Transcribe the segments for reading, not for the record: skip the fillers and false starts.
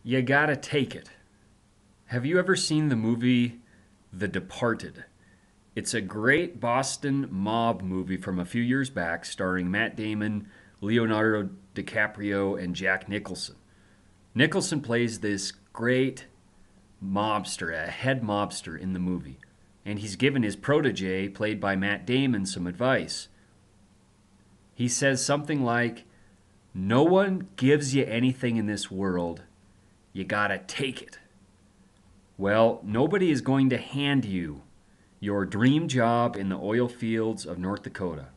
You gotta take it. Have you ever seen the movie The Departed? It's a great Boston mob movie from a few years back starring Matt Damon, Leonardo DiCaprio, and Jack Nicholson. Nicholson plays this great mobster, a head mobster in the movie, and he's given his protege, played by Matt Damon, some advice. He says something like, "No one gives you anything in this world. You gotta take it." Well, nobody is going to hand you your dream job in the oil fields of North Dakota.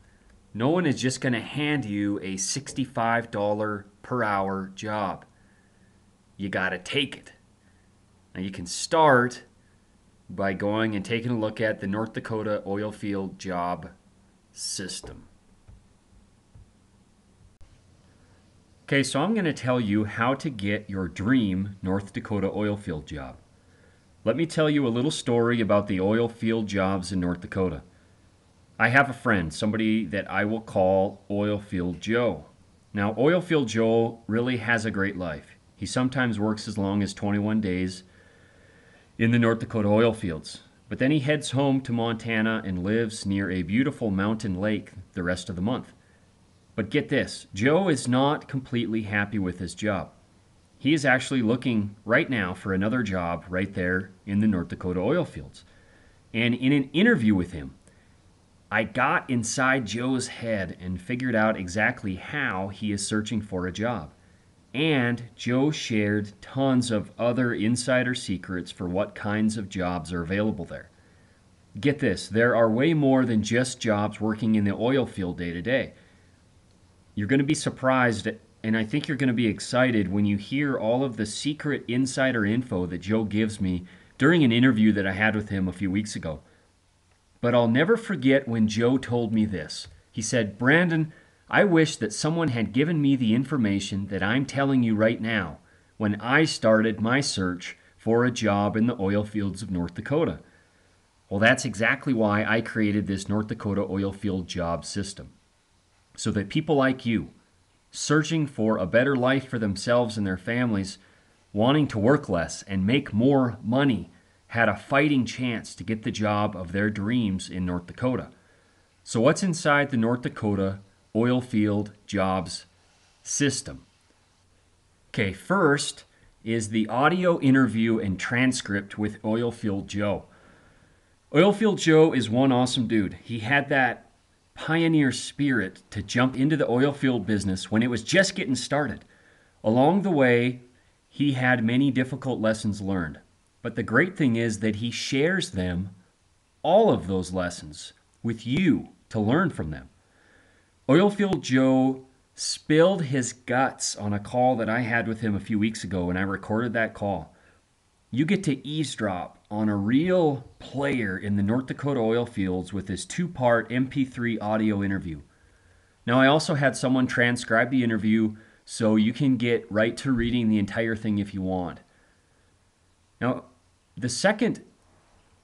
No one is just going to hand you a $65 per hour job. You got to take it. Now, you can start by going and taking a look at the North Dakota Oilfield job system. Okay, so I'm going to tell you how to get your dream North Dakota oilfield job. Let me tell you a little story about the oil field jobs in North Dakota. I have a friend, somebody that I will call Oilfield Joe. Now, Oilfield Joe really has a great life. He sometimes works as long as 21 days in the North Dakota oil fields, but then he heads home to Montana and lives near a beautiful mountain lake the rest of the month. But get this, Joe is not completely happy with his job. He is actually looking right now for another job right there in the North Dakota oil fields. And in an interview with him, I got inside Joe's head and figured out exactly how he is searching for a job. And Joe shared tons of other insider secrets for what kinds of jobs are available there. Get this, there are way more than just jobs working in the oil field day to day. You're going to be surprised, and I think you're going to be excited when you hear all of the secret insider info that Joe gives me during an interview that I had with him a few weeks ago. But I'll never forget when Joe told me this. He said, "Brandon, I wish that someone had given me the information that I'm telling you right now when I started my search for a job in the oil fields of North Dakota." Well, that's exactly why I created this North Dakota oilfield job system. So that people like you, searching for a better life for themselves and their families, wanting to work less and make more money, had a fighting chance to get the job of their dreams in North Dakota. So what's inside the North Dakota oilfield jobs system? Okay, first is the audio interview and transcript with Oilfield Joe. Oilfield Joe is one awesome dude. He had that pioneer spirit to jump into the oil field business when it was just getting started. Along the way, he had many difficult lessons learned. But the great thing is that he shares them, all of those lessons, with you to learn from them. Oilfield Joe spilled his guts on a call that I had with him a few weeks ago, and I recorded that call. You get to eavesdrop on a real player in the North Dakota oil fields with this 2-part MP3 audio interview. Now, I also had someone transcribe the interview so you can get right to reading the entire thing if you want. Now, the second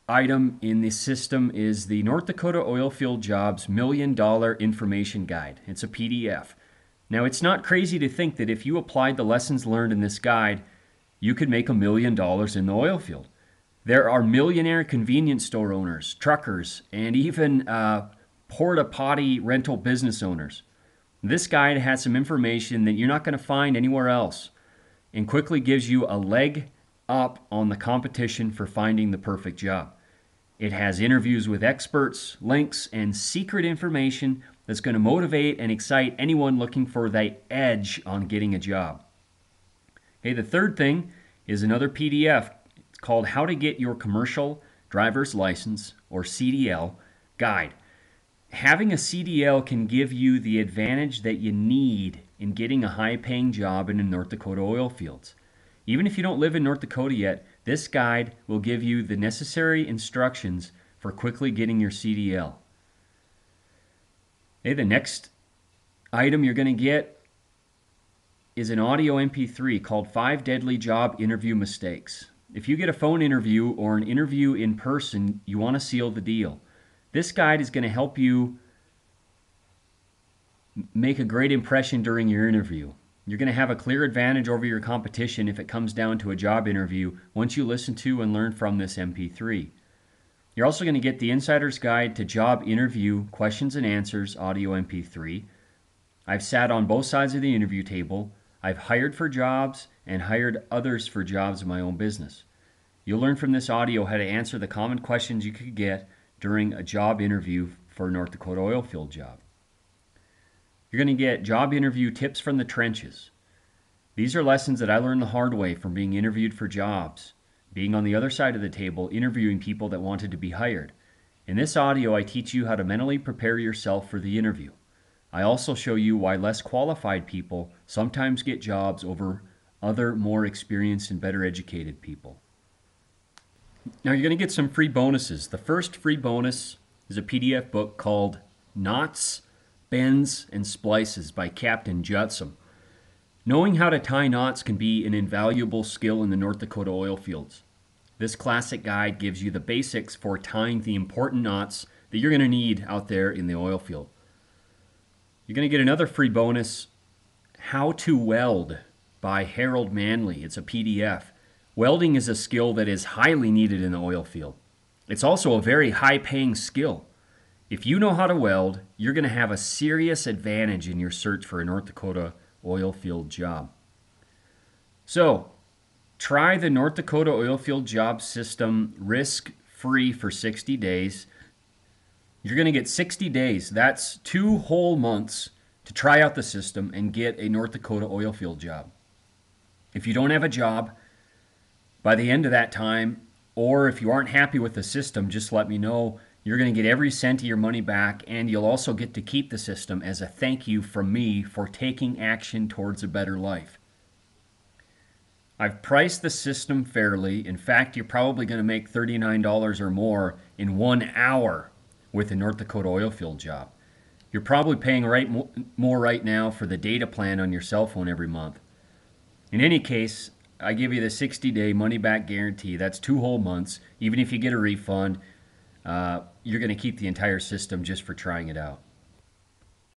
item in the system is the North Dakota Oilfield Jobs $1 Million Information Guide. It's a PDF. Now, it's not crazy to think that if you applied the lessons learned in this guide, you could make $1 million in the oil field. There are millionaire convenience store owners, truckers, and even porta potty rental business owners. This guide has some information that you're not going to find anywhere else and quickly gives you a leg up on the competition for finding the perfect job. It has interviews with experts, links, and secret information that's going to motivate and excite anyone looking for the edge on getting a job. Okay, the third thing is another PDF. It's called How to Get Your Commercial Driver's License, or CDL, Guide. Having a CDL can give you the advantage that you need in getting a high-paying job in the North Dakota oil fields. Even if you don't live in North Dakota yet, this guide will give you the necessary instructions for quickly getting your CDL. Okay, the next item you're going to get is an audio MP3 called 5 Deadly Job Interview Mistakes. If you get a phone interview or an interview in person, you want to seal the deal. This guide is going to help you make a great impression during your interview. You're going to have a clear advantage over your competition if it comes down to a job interview once you listen to and learn from this MP3. You're also going to get the Insider's Guide to Job Interview Questions and Answers audio MP3. I've sat on both sides of the interview table. I've hired for jobs and hired others for jobs in my own business. You'll learn from this audio how to answer the common questions you could get during a job interview for a North Dakota oilfield job. You're going to get job interview tips from the trenches. These are lessons that I learned the hard way from being interviewed for jobs, being on the other side of the table, interviewing people that wanted to be hired. In this audio, I teach you how to mentally prepare yourself for the interview. I also show you why less qualified people sometimes get jobs over other more experienced and better educated people. Now you're going to get some free bonuses. The first free bonus is a PDF book called Knots, Bends, and Splices by Captain Judson. Knowing how to tie knots can be an invaluable skill in the North Dakota oil fields. This classic guide gives you the basics for tying the important knots that you're going to need out there in the oil field. You're going to get another free bonus, How to Weld by Harold Manley. It's a PDF. Welding is a skill that is highly needed in the oil field. It's also a very high-paying skill. If you know how to weld, you're going to have a serious advantage in your search for a North Dakota oil field job. So, try the North Dakota oilfield job system risk-free for 60 days. You're going to get 60 days. That's 2 whole months to try out the system and get a North Dakota oilfield job. If you don't have a job by the end of that time, or if you aren't happy with the system, just let me know. You're going to get every cent of your money back, and you'll also get to keep the system as a thank you from me for taking action towards a better life. I've priced the system fairly. In fact, you're probably going to make $39 or more in 1 hour with a North Dakota oilfield job. You're probably paying more right now for the data plan on your cell phone every month. In any case, I give you the 60-day money-back guarantee. That's 2 whole months. Even if you get a refund, you're going to keep the entire system just for trying it out.